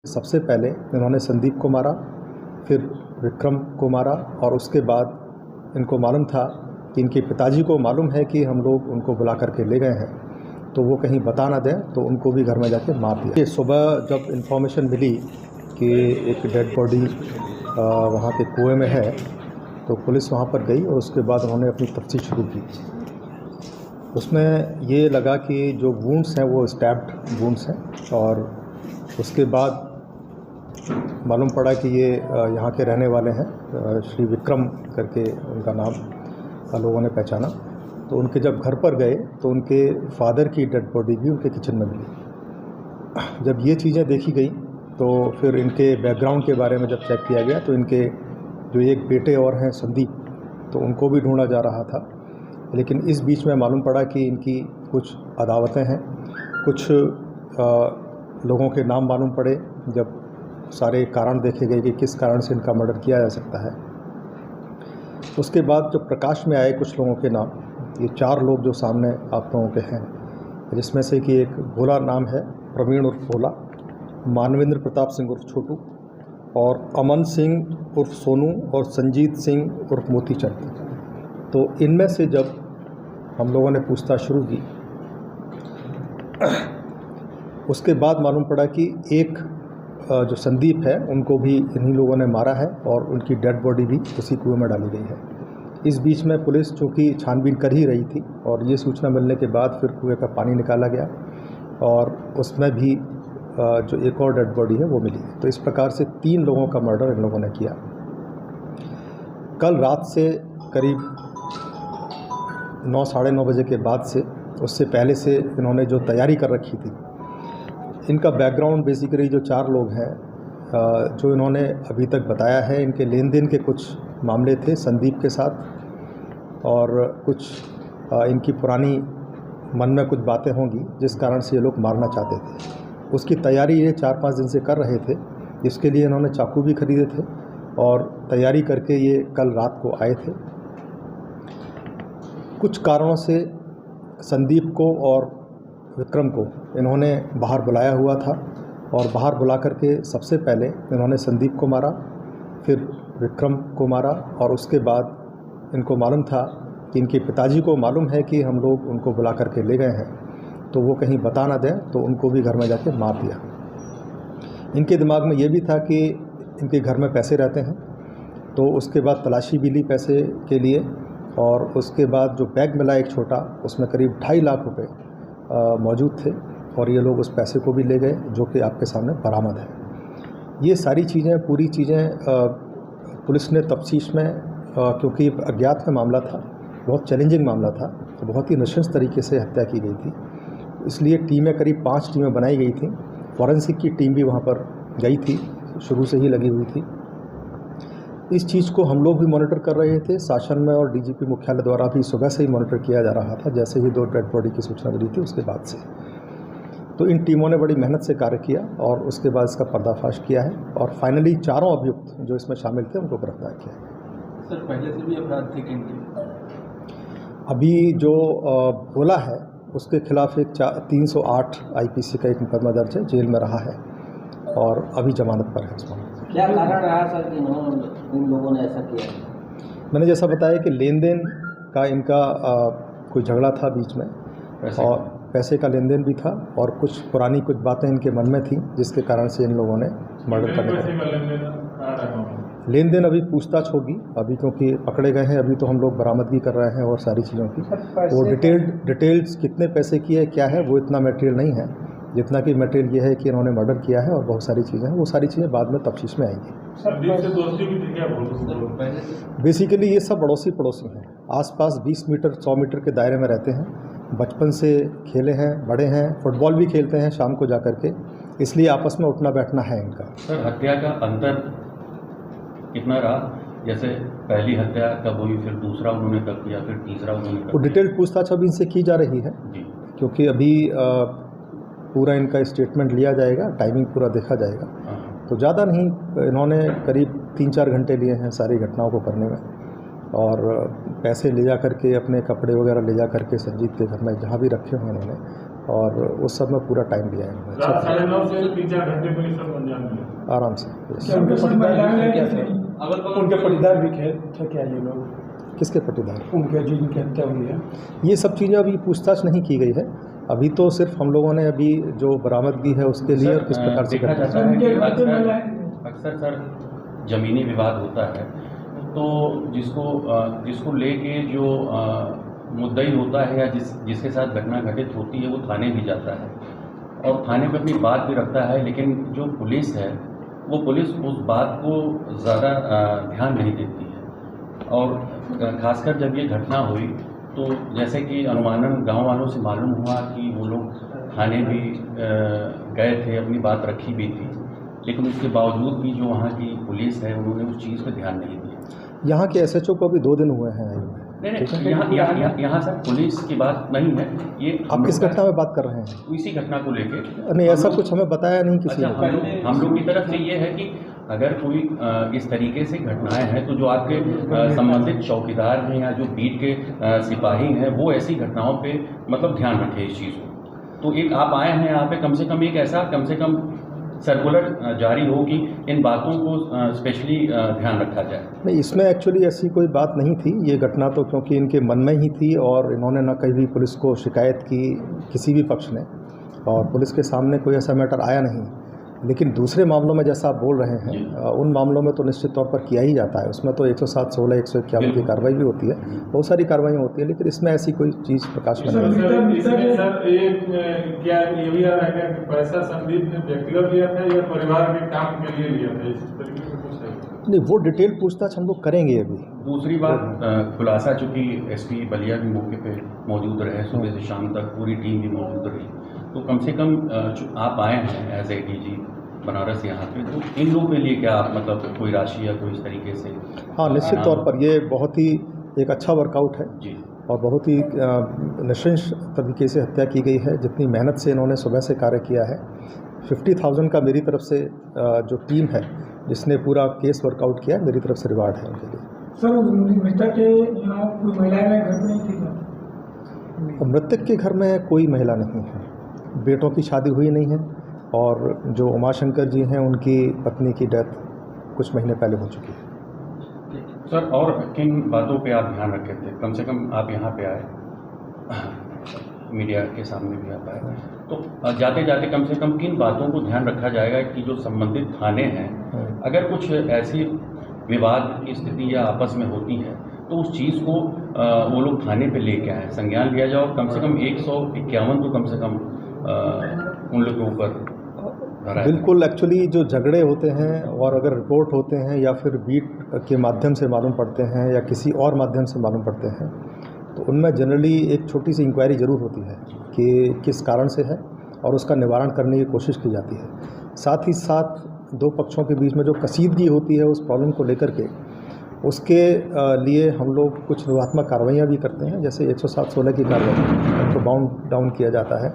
सबसे पहले इन्होंने संदीप को मारा, फिर विक्रम को मारा और उसके बाद इनको मालूम था कि इनके पिताजी को मालूम है कि हम लोग उनको बुला करके ले गए हैं, तो वो कहीं बता ना दें, तो उनको भी घर में जाके मार दिया। ये सुबह जब इन्फॉर्मेशन मिली कि एक डेड बॉडी वहाँ के कुएं में है, तो पुलिस वहाँ पर गई और उसके बाद उन्होंने अपनी तफ्तीश शुरू की। उसमें ये लगा कि जो वुंड्स हैं वो स्टैब्ड वुंड्स हैं और उसके बाद मालूम पड़ा कि ये यहाँ के रहने वाले हैं, श्री विक्रम करके उनका नाम लोगों ने पहचाना। तो उनके जब घर पर गए तो उनके फादर की डेड बॉडी भी उनके किचन में मिली। जब ये चीज़ें देखी गई तो फिर इनके बैकग्राउंड के बारे में जब चेक किया गया तो इनके जो एक बेटे और हैं संदीप, तो उनको भी ढूंढा जा रहा था। लेकिन इस बीच में मालूम पड़ा कि इनकी कुछ अदावतें हैं, कुछ लोगों के नाम मालूम पड़े। जब सारे कारण देखे गए कि किस कारण से इनका मर्डर किया जा सकता है, उसके बाद जो प्रकाश में आए कुछ लोगों के नाम, ये 4 लोग जो सामने आप लोगों के हैं, जिसमें से कि एक भोला नाम है, प्रवीण उर्फ भोला, मानवेंद्र प्रताप सिंह उर्फ छोटू और अमन सिंह उर्फ सोनू और संजीत सिंह उर्फ मोतीचंद। तो इनमें से जब हम लोगों ने पूछताछ शुरू की, उसके बाद मालूम पड़ा कि एक जो संदीप है उनको भी इन्हीं लोगों ने मारा है और उनकी डेड बॉडी भी उसी कुएं में डाली गई है। इस बीच में पुलिस चूँकि छानबीन कर ही रही थी और ये सूचना मिलने के बाद फिर कुएं का पानी निकाला गया और उसमें भी जो एक और डेड बॉडी है वो मिली। तो इस प्रकार से 3 लोगों का मर्डर इन लोगों ने किया। कल रात से करीब 9 साढ़े 9 बजे के बाद से, उससे पहले से इन्होंने जो तैयारी कर रखी थी, इनका बैकग्राउंड बेसिकली जो 4 लोग हैं जो इन्होंने अभी तक बताया है, इनके लेन देन के कुछ मामले थे संदीप के साथ और कुछ इनकी पुरानी मन में कुछ बातें होंगी जिस कारण से ये लोग मारना चाहते थे। उसकी तैयारी ये 4-5 दिन से कर रहे थे, जिसके लिए इन्होंने चाकू भी खरीदे थे और तैयारी करके ये कल रात को आए थे। कुछ कारणों से संदीप को और विक्रम को इन्होंने बाहर बुलाया हुआ था और बाहर बुला करके सबसे पहले इन्होंने संदीप को मारा, फिर विक्रम को मारा और उसके बाद इनको मालूम था कि इनके पिताजी को मालूम है कि हम लोग उनको बुला करके ले गए हैं, तो वो कहीं बता ना दें, तो उनको भी घर में जाके मार दिया। इनके दिमाग में ये भी था कि इनके घर में पैसे रहते हैं, तो उसके बाद तलाशी भी ली पैसे के लिए और उसके बाद जो बैग मिला एक छोटा, उसमें करीब 2.5 लाख रुपए मौजूद थे और ये लोग उस पैसे को भी ले गए, जो कि आपके सामने बरामद है। ये सारी चीज़ें, पूरी चीज़ें पुलिस ने तफ्तीश में, क्योंकि अज्ञात में मामला था, बहुत चैलेंजिंग मामला था, तो बहुत ही नृशंस तरीके से हत्या की गई थी, इसलिए टीमें, करीब 5 टीमें बनाई गई थी। फॉरेंसिक की टीम भी वहाँ पर गई थी, शुरू से ही लगी हुई थी। इस चीज़ को हम लोग भी मॉनिटर कर रहे थे, शासन में और डीजीपी मुख्यालय द्वारा भी सुबह से ही मॉनिटर किया जा रहा था, जैसे ही 2 डेड बॉडी की सूचना मिली थी उसके बाद से। तो इन टीमों ने बड़ी मेहनत से कार्य किया और उसके बाद इसका पर्दाफाश किया है और फाइनली 4 अभियुक्त जो इसमें शामिल थे उनको गिरफ्तार किया है। सर, पहले से भी अपराध थे कि अभी जो भोला है उसके खिलाफ एक 308 आईपीसी का एक मुकदमा दर्ज है, जेल में रहा है और अभी जमानत पर है। इसमें क्या कारण रहा सर कि इन लोगों ने ऐसा किया? मैंने जैसा बताया कि लेन देन का इनका कोई झगड़ा था बीच में और पैसे का लेन देन भी था और कुछ पुरानी कुछ बातें इनके मन में थी, जिसके कारण से इन लोगों ने मर्डर करने का लेन देन अभी पूछताछ होगी, अभी क्योंकि पकड़े गए हैं, अभी तो हम लोग बरामदगी कर रहे हैं और सारी चीज़ों की वो डिटेल्स कितने पैसे की है क्या है वो इतना मटेरियल नहीं है, जितना कि मटेरियल ये है कि इन्होंने मर्डर किया है और बहुत सारी चीज़ें हैं, वो सारी चीज़ें बाद में तफ्तीश में आएंगी। बेसिकली ये सब अड़ोसी पड़ोसी हैं, आसपास 20 मीटर 100 मीटर के दायरे में रहते हैं, बचपन से खेले हैं, बड़े हैं, फुटबॉल भी खेलते हैं शाम को जा कर के, इसलिए आपस में उठना बैठना है इनका। सर, हत्या का अंतर कितना रहा? जैसे पहली हत्या कब हुई, फिर दूसरा उन्होंने कब किया, फिर तीसरा उन्होंने कब? वो डिटेल्ड पूछताछ अभी इनसे की जा रही है जी, क्योंकि अभी पूरा इनका स्टेटमेंट लिया जाएगा, टाइमिंग पूरा देखा जाएगा। तो ज़्यादा नहीं, इन्होंने करीब 3-4 घंटे लिए हैं सारी घटनाओं को करने में और पैसे ले जा करके, अपने कपड़े वगैरह ले जा करके संजीत के घर में जहाँ भी रखे हुए उन्होंने, और उस सब में पूरा टाइम दिया है इन्होंने। रात 9:30 से 3-4 घंटे में सब अंजाम मिला आराम से। उनके पटीदार भी थे क्या ये लोग? किसके पटीदार? उनके जिनकी हत्या हुई है। ये सब चीज़ें अभी पूछताछ नहीं की गई है। अभी तो सिर्फ हम लोगों ने अभी जो बरामदगी है उसके लिए और किस प्रकार से देखा जाता है कि अक्सर सर ज़मीनी विवाद होता है, तो जिसको लेके जो मुद्दई होता है या जिसके साथ घटना घटित होती है वो थाने भी जाता है और थाने पे अपनी बात भी रखता है, लेकिन जो पुलिस है वो पुलिस उस बात को ज़्यादा ध्यान नहीं देती है। और ख़ासकर जब ये घटना हुई तो जैसे कि अनुमानन गांव वालों से मालूम हुआ कि वो लोग थाने भी गए थे, अपनी बात रखी भी थी, लेकिन उसके बावजूद भी जो वहाँ की पुलिस है उन्होंने उस चीज़ पर ध्यान नहीं दिया। यहाँ के SHO को अभी 2 दिन हुए हैं। नहीं, यहाँ सर पुलिस की बात नहीं है, ये आप किस घटना में बात कर रहे हैं? इसी घटना को लेके नहीं, ऐसा कुछ हमें बताया नहीं किसी अच्छा, ने। हम लोग की तरफ से ये है कि अगर कोई इस तरीके से घटनाएं हैं तो जो आपके संबंधित चौकीदार हैं या जो बीट के सिपाही हैं वो ऐसी घटनाओं पे मतलब ध्यान रखें इस चीज़ को। तो एक आप आए हैं यहाँ पे, कम से कम एक ऐसा कम से कम सर्कुलर जारी हो कि इन बातों को स्पेशली ध्यान रखा जाए। नहीं, इसमें एक्चुअली ऐसी कोई बात नहीं थी। ये घटना तो क्योंकि इनके मन में ही थी और इन्होंने ना कहीं भी पुलिस को शिकायत की किसी भी पक्ष ने, और पुलिस के सामने कोई ऐसा मैटर आया नहीं। लेकिन दूसरे मामलों में जैसा आप बोल रहे हैं, उन मामलों में तो निश्चित तौर पर किया ही जाता है। उसमें तो 107, 16, 151 की कार्रवाई भी होती है, बहुत सारी कार्रवाइयाँ होती है, लेकिन इसमें ऐसी कोई चीज़ प्रकाश में नहीं है। सर क्या ये भी आ रहा है कि पैसा संदीप ने व्यक्तिगत लिया था या परिवार के काम के लिए लिया था, इस तरीके से कुछ है? नहीं, वो डिटेल पूछताछ हम लोग करेंगे अभी। दूसरी बात, खुलासा चूँकि SP बलिया भी मौके पे मौजूद रहे, सुबह से शाम तक पूरी टीम भी मौजूद रही, तो कम से कम जो आप आए हैं एज ADG बनारस यहाँ पे, तो इन लोगों के लिए क्या मतलब कोई राशि या कोई इस तरीके से? हाँ, निश्चित तौर पर ये बहुत ही एक अच्छा वर्कआउट है जी, और बहुत ही निश्चित तरीके से हत्या की गई है। जितनी मेहनत से इन्होंने सुबह से कार्य किया है, 50,000 का मेरी तरफ से जो टीम है जिसने पूरा केस वर्कआउट किया है, मेरी तरफ से रिवार्ड है उनके लिए। सर, मृतक के यहाँ कोई महिलाएं घर में नहीं थी? मृतक के घर में कोई महिला नहीं है, बेटों की शादी हुई नहीं है, और जो उमाशंकर जी हैं उनकी पत्नी की डेथ कुछ महीने पहले हो चुकी है। सर, और किन बातों पे आप ध्यान रखे थे? कम से कम आप यहाँ पे आए, मीडिया के सामने भी आप आए, तो जाते जाते कम से कम किन बातों को ध्यान रखा जाएगा कि जो संबंधित थाने हैं, अगर कुछ ऐसी विवाद की स्थिति या आपस में होती है तो उस चीज़ को वो लोग थाने पे लेके आए, संज्ञान लिया जाओ, कम से कम 151 तो कम से कम उन लोगों के ऊपर। बिल्कुल, एक्चुअली जो झगड़े होते हैं और अगर रिपोर्ट होते हैं या फिर बीट के माध्यम से मालूम पड़ते हैं या किसी और माध्यम से मालूम पड़ते हैं, तो उनमें जनरली एक छोटी सी इंक्वायरी ज़रूर होती है कि किस कारण से है और उसका निवारण करने की कोशिश की जाती है। साथ ही साथ दो पक्षों के बीच में जो कसीदगी होती है उस प्रॉब्लम को लेकर के, उसके लिए हम लोग कुछ निवात्मक कार्रवाइयाँ भी करते हैं। जैसे 107/16 की कार्रवाई, उनको बाउंड डाउन किया जाता है,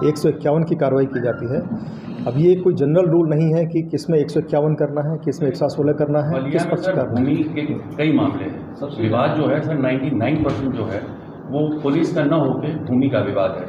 151 की कार्रवाई की जाती है। अब ये कोई जनरल रूल नहीं है कि किस में 151 करना है, किस में 116 करना है, किस पक्ष करना है। भूमि के कई मामले हैं, विवाद जो है सर 99% जो है वो पुलिस का न होकर भूमि का विवाद है।